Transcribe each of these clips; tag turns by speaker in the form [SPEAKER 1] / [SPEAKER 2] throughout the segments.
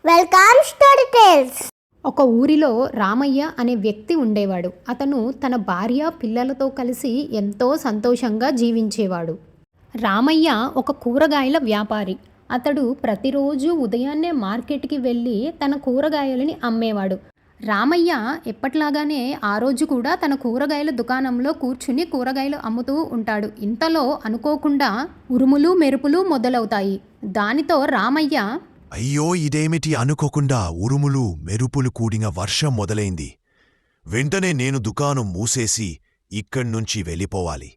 [SPEAKER 1] Welcome story tiles.
[SPEAKER 2] ఒక ఊరిలో రామయ్య అనే వ్యక్తి ఉండేవాడు. అతను తన భార్య పిల్లలతో కలిసి ఎంతో సంతోషంగా జీవించేవాడు. రామయ్య ఒక కూరగాయల వ్యాపారి. అతడు ప్రతిరోజు ఉదయాన్నే మార్కెట్కి వెళ్ళి తన కూరగాయలని అమ్మేవాడు. రామయ్య ఎప్పట్లాగానే ఆ రోజు కూడా తన కూరగాయల దుకాణంలో కూర్చుని కూరగాయలు అమ్ముతూ ఉంటాడు. ఇంతలో అనుకోకుండా ఉరుములు మెరుపులు మొదలవుతాయి. దానితో రామయ్య,
[SPEAKER 3] అయ్యో ఇదేమిటి అనుకోకుండా ఉరుములు మెరుపులు కూడిన వర్షం మొదలైంది. వెంటనే నేను దుకాణం మూసేసి ఇక్కడ్నుంచి వెళ్ళిపోవాలి.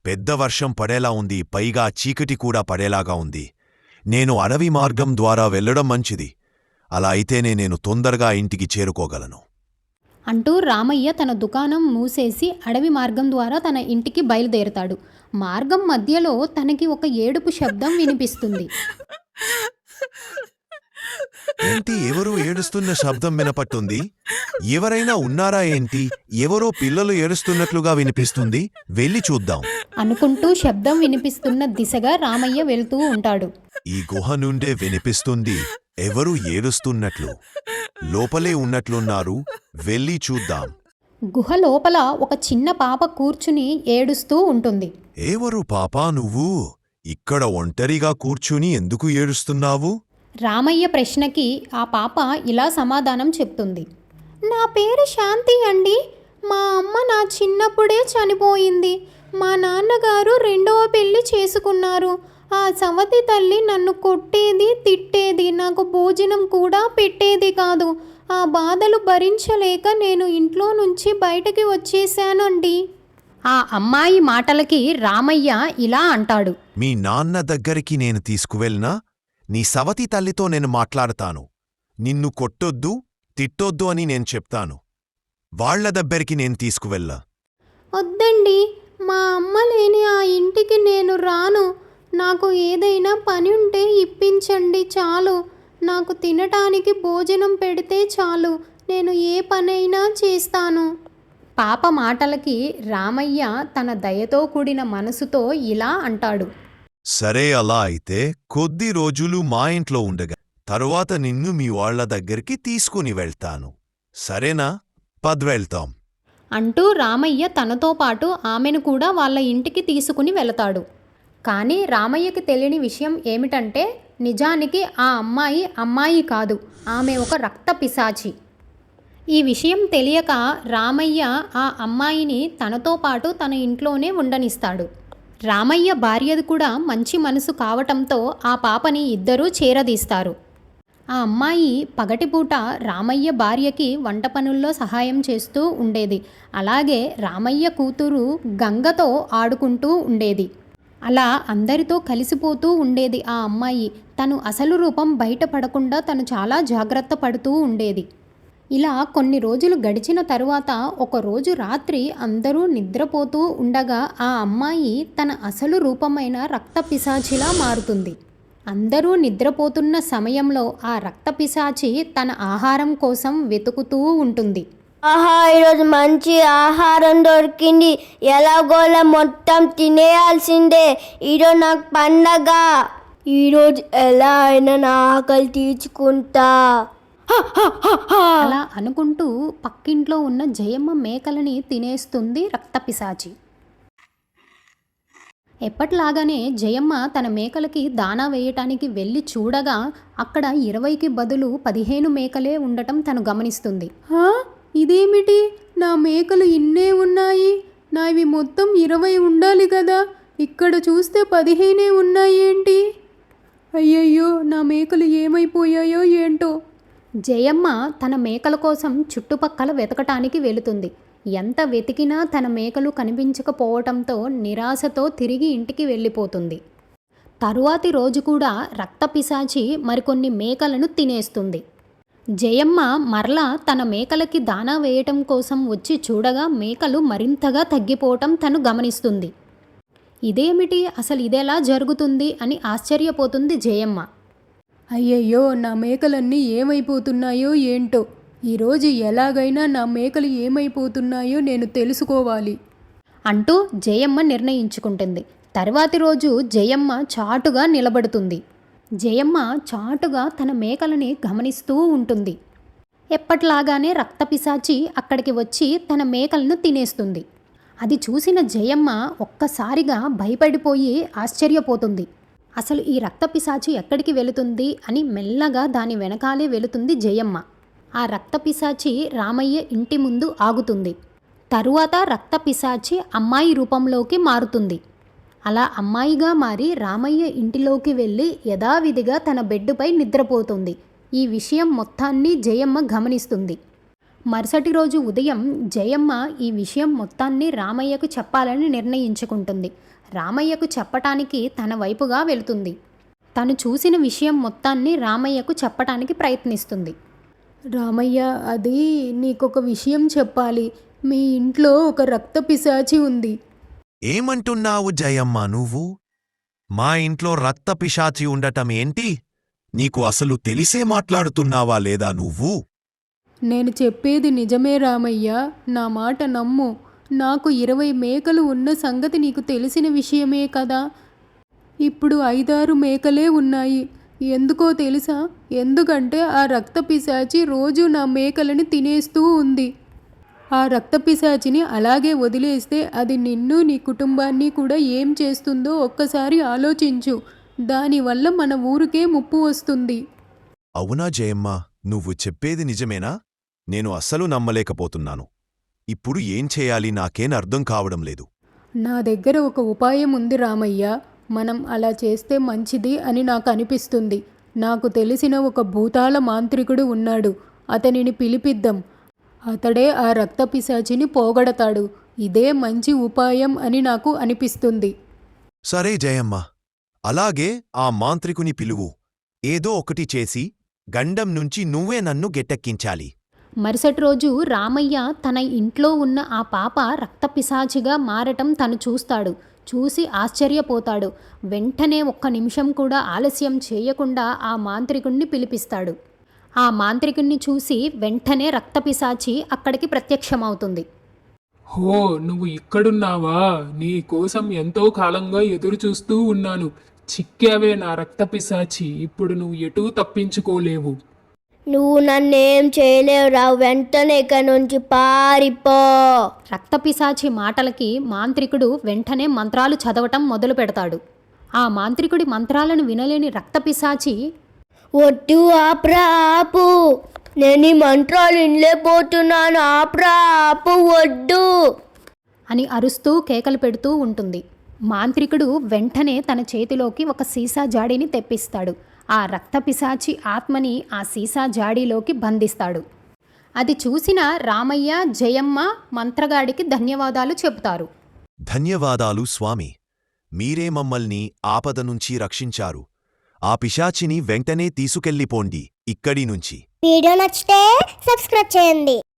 [SPEAKER 3] పెద్ద వర్షం పడేలా ఉంది, పైగా చీకటి కూడా పడేలాగా ఉంది. నేను అడవి మార్గం ద్వారా వెళ్లడం మంచిది. అలా అయితేనే నేను తొందరగా ఇంటికి చేరుకోగలను
[SPEAKER 2] అంటూ రామయ్య తన దుకాణం మూసేసి అడవి మార్గం ద్వారా తన ఇంటికి బయలుదేరుతాడు. మార్గం మధ్యలో తనకి ఒక ఏడుపు శబ్దం వినిపిస్తుంది.
[SPEAKER 3] ఏంటి, ఎవరో ఏడుస్తున్న శబ్దం వినపట్టుంది? ఎవరైనా ఉన్నారా ఏంటి? ఎవరో పిల్లలు ఏడుస్తున్నట్లుగా వినిపిస్తుంది. వెళ్ళి చూద్దాం
[SPEAKER 2] అనుకుంటూ శబ్దం వినిపిస్తున్న దిశగా రామయ్య వెళ్తూ ఉంటాడు.
[SPEAKER 3] ఈ గుహ నుండే వినిపిస్తుంది. ఎవరు ఏడుస్తున్నట్లు, లోపలే ఉన్నట్లున్నారు. వెళ్ళి చూద్దాం.
[SPEAKER 2] గుహ లోపల ఒక చిన్న పాప కూర్చుని ఏడుస్తూ ఉంటుంది.
[SPEAKER 3] ఎవరు పాపా నువ్వు? ఇక్కడ ఒంటరిగా కూర్చుని ఎందుకు ఏడుస్తున్నావు?
[SPEAKER 2] రామయ్య ప్రశ్నకి ఆ పాప ఇలా సమాధానం చెప్తుంది. నా పేరు శాంతి అండి. మా అమ్మ నా చిన్నప్పుడే చనిపోయింది. మా నాన్నగారు రెండవ పెళ్లి చేసుకున్నారు. ఆ సవతి తల్లి నన్ను కొట్టేది, తిట్టేది, నాకు భోజనం కూడా పెట్టేది కాదు. ఆ బాధలు భరించలేక నేను ఇంట్లో నుంచి బయటకి వచ్చేశానండి. ఆ అమ్మాయి మాటలకి రామయ్య ఇలా అంటాడు.
[SPEAKER 3] మీ నాన్న దగ్గరికి నేను తీసుకువెళ్ళినా నీ సవతి తల్లితో నేను మాట్లాడతాను. నిన్ను కొట్టొద్దు, తిట్టొద్దు అని నేను చెప్తాను. వాళ్ల దగ్గరికి నేను తీసుకువెళ్ళా.
[SPEAKER 2] వద్దండి, మా అమ్మ లేని ఆ ఇంటికి నేను రాను. నాకు ఏదైనా పని ఉంటే ఇప్పించండి చాలు. నాకు తినటానికి భోజనం పెడితే చాలు. నేను ఏ పనైనా చేస్తాను. పాప మాటలకి రామయ్య తన దయతో కూడిన మనసుతో ఇలా అంటాడు.
[SPEAKER 3] సరే, అలా అయితే కొద్ది రోజులు మా ఇంట్లో ఉండగా తరువాత నిన్ను మీ వాళ్ల దగ్గరికి తీసుకుని వెళ్తాను. సరేనా? వెళ్తాం
[SPEAKER 2] అంటూ రామయ్య తనతో పాటు ఆమెను కూడా వాళ్ళ ఇంటికి తీసుకుని వెళతాడు. కానీ రామయ్యకి తెలియని విషయం ఏమిటంటే, నిజానికి ఆ అమ్మాయి కాదు, ఆమె ఒక రక్త పిశాచి. ఈ విషయం తెలియక రామయ్య ఆ అమ్మాయిని తనతో పాటు తన ఇంట్లోనే ఉండనిస్తాడు. రామయ్య భార్యది కూడా మంచి మనసు కావటంతో ఆ పాపని ఇద్దరూ చేరదీస్తారు. ఆ అమ్మాయి పగటిపూట రామయ్య భార్యకి వంట పనుల్లో సహాయం చేస్తూ ఉండేది. అలాగే రామయ్య కూతురు గంగతో ఆడుకుంటూ ఉండేది. అలా అందరితో కలిసిపోతూ ఉండేది ఆ అమ్మాయి. తను అసలు రూపం బయటపడకుండా తను చాలా జాగ్రత్త పడుతూ ఉండేది. ఇలా కొన్ని రోజులు గడిచిన తరువాత ఒకరోజు రాత్రి అందరూ నిద్రపోతూ ఉండగా ఆ అమ్మాయి తన అసలు రూపమైన రక్త పిశాచిలా మారుతుంది. అందరూ నిద్రపోతున్న సమయంలో ఆ రక్త పిశాచి తన ఆహారం కోసం వెతుకుతూ ఉంటుంది.
[SPEAKER 1] ఆహా, ఈరోజు మంచి ఆహారం దొరికింది. ఎలాగోలా మొత్తం తినేయాల్సిందే. ఈరోజు నాకు పండగ. ఈరోజు ఎలా అయినా నా ఆకలి తీర్చుకుంటా.
[SPEAKER 2] అలా అనుకుంటూ పక్కింట్లో ఉన్న జయమ్మ మేకలని తినేస్తుంది రక్తపిశాచి. ఎప్పట్లాగానే జయమ్మ తన మేకలకి దానా వేయటానికి వెళ్ళి చూడగా అక్కడ 20కి బదులు 15 మేకలే ఉండటం తను గమనిస్తుంది. ఇదేమిటి, నా మేకలు ఇన్నే ఉన్నాయి? నావి మొత్తం 20 ఉండాలి కదా, ఇక్కడ చూస్తే 15 ఉన్నాయేంటి? అయ్యయ్యో, నా మేకలు ఏమైపోయాయో ఏంటో. జయమ్మ తన మేకల కోసం చుట్టుపక్కల వెతకటానికి వెళుతుంది. ఎంత వెతికినా తన మేకలు కనిపించకపోవటంతో నిరాశతో తిరిగి ఇంటికి వెళ్ళిపోతుంది. తరువాతి రోజు కూడా రక్త పిశాచి మరికొన్ని మేకలను తినేస్తుంది. జయమ్మ మరలా తన మేకలకి దానా వేయటం కోసం వచ్చి చూడగా మేకలు మరింతగా తగ్గిపోవటం తను గమనిస్తుంది. ఇదేమిటి, అసలు ఇదెలా జరుగుతుంది అని ఆశ్చర్యపోతుంది జయమ్మ. అయ్యయ్యో, నా మేకలన్నీ ఏమైపోతున్నాయో ఏంటో. ఈరోజు ఎలాగైనా నా మేకలు ఏమైపోతున్నాయో నేను తెలుసుకోవాలి అంటూ జయమ్మ నిర్ణయించుకుంటుంది. తర్వాతి రోజు జయమ్మ చాటుగా నిలబడుతుంది. జయమ్మ చాటుగా తన మేకలని గమనిస్తూ ఉంటుంది. ఎప్పట్లాగానే రక్తపిశాచి అక్కడికి వచ్చి తన మేకలను తినేస్తుంది. అది చూసిన జయమ్మ ఒక్కసారిగా భయపడిపోయి ఆశ్చర్యపోతుంది. అసలు ఈ రక్తపిశాచి ఎక్కడికి వెళుతుంది అని మెల్లగా దాని వెనకాలే వెళుతుంది జయమ్మ. ఆ రక్తపిశాచి రామయ్య ఇంటి ముందు ఆగుతుంది. తరువాత రక్తపిశాచి అమ్మాయి రూపంలోకి మారుతుంది. అలా అమ్మాయిగా మారి రామయ్య ఇంటిలోకి వెళ్ళి యథావిధిగా తన బెడ్డుపై నిద్రపోతుంది. ఈ విషయం మొత్తాన్ని జయమ్మ గమనిస్తుంది. మరుసటి రోజు ఉదయం జయమ్మ ఈ విషయం మొత్తాన్ని రామయ్యకు చెప్పాలని నిర్ణయించుకుంటుంది. రామయ్యకు చెప్పటానికి తన వైపుగా వెళుతుంది. తను చూసిన విషయం మొత్తాన్ని రామయ్యకు చెప్పటానికి ప్రయత్నిస్తుంది. రామయ్య, అది నీకొక విషయం చెప్పాలి. మీ ఇంట్లో ఒక రక్తపిశాచి ఉంది.
[SPEAKER 3] ఏమంటున్నావు జయమ్మ నువ్వు? మా ఇంట్లో రక్తపిశాచి ఉండటం ఏంటి? నీకు అసలు తెలిసే మాట్లాడుతున్నావా లేదా నువ్వు?
[SPEAKER 2] నేను చెప్పేది నిజమే రామయ్య, నా మాట నమ్ము. నాకు 20 మేకలు ఉన్న సంగతి నీకు తెలిసిన విషయమే కదా. ఇప్పుడు 5-6 మేకలే ఉన్నాయి. ఎందుకో తెలుసా? ఎందుకంటే ఆ రక్తపిశాచి రోజు నా మేకలని తినేస్తూ ఉంది. ఆ రక్తపిశాచిని అలాగే వదిలేస్తే అది నిన్ను, నీ కుటుంబాన్ని కూడా ఏం చేస్తుందో ఒక్కసారి ఆలోచించు. దానివల్ల మన ఊరికే ముప్పు వస్తుంది.
[SPEAKER 3] అవునా జయమ్మ, నువ్వు చెప్పేది నిజమేనా? నేను అస్సలు నమ్మలేకపోతున్నాను. ఇప్పుడు ఏం చేయాలి నాకేం అర్థం కావడం లేదు.
[SPEAKER 2] నా దగ్గర ఒక ఉపాయం ఉంది రామయ్య. మనం అలా చేస్తే మంచిది అని నాకు అనిపిస్తుంది. నాకు తెలిసిన ఒక భూతాల మాంత్రికుడు ఉన్నాడు. అతనిని పిలిపిద్దాం. అతడే ఆ రక్తపిశాచిని పోగొడతాడు. ఇదే మంచి ఉపాయం అని నాకు అనిపిస్తుంది.
[SPEAKER 3] సరే జయమ్మ, అలాగే ఆ మాంత్రికుని పిలువు. ఏదో ఒకటి చేసి గండం నుంచి నువ్వే నన్ను గెట్టెక్కించాలి.
[SPEAKER 2] మరుసటి రోజు రామయ్య తన ఇంట్లో ఉన్న ఆ పాప రక్తపిశాచిగా మారటం తను చూస్తాడు. చూసి ఆశ్చర్యపోతాడు. వెంటనే 1 నిమిషం కూడా ఆలస్యం చేయకుండా ఆ మాంత్రికుణ్ణి పిలిపిస్తాడు. ఆ మాంత్రికుణ్ణి చూసి వెంటనే రక్తపిశాచి అక్కడికి ప్రత్యక్షమవుతుంది.
[SPEAKER 4] హో, నువ్వు ఇక్కడున్నావా? నీ కోసం ఎంతో కాలంగా ఎదురు చూస్తూ ఉన్నాను. చిక్కావే నా రక్తపిశాచి. ఇప్పుడు నువ్వు ఎటూ తప్పించుకోలేవు.
[SPEAKER 1] నువ్వు నన్నేం చేయలేవురా, వెంటనే ఇక్కడి నుంచి పారిపో.
[SPEAKER 2] రక్తపిశాచి మాటలకి మాంత్రికుడు వెంటనే మంత్రాలు చదవటం మొదలు పెడతాడు. ఆ మాంత్రికుడి మంత్రాలను వినలేని రక్తపిశాచి,
[SPEAKER 1] వద్దు, ఆప్రా, ఆపు. నేను ఈ మంత్రాలు ఇనలేకపోతున్నాను. ఆప్రా, ఆపు, వద్దు
[SPEAKER 2] అని అరుస్తూ కేకలు పెడుతూ ఉంటుంది. మాంత్రికుడు వెంటనే తన చేతిలోకి ఒక సీసా జాడీని తెప్పిస్తాడు. ఆ రక్తపిశాచి ఆత్మని ఆ సీసా జాడీలోకి బంధిస్తాడు. అది చూసిన రామయ్య, జయమ్మ మంత్రగాడికి ధన్యవాదాలు చెబుతారు.
[SPEAKER 3] ధన్యవాదాలు స్వామి, మీరే మమ్మల్ని ఆపద నుంచి రక్షించారు. ఆ పిశాచిని వెంటనే తీసుకెళ్ళిపోండి ఇక్కడి నుంచి.
[SPEAKER 1] వీడియో నచ్చితే సబ్స్క్రైబ్ చేయండి.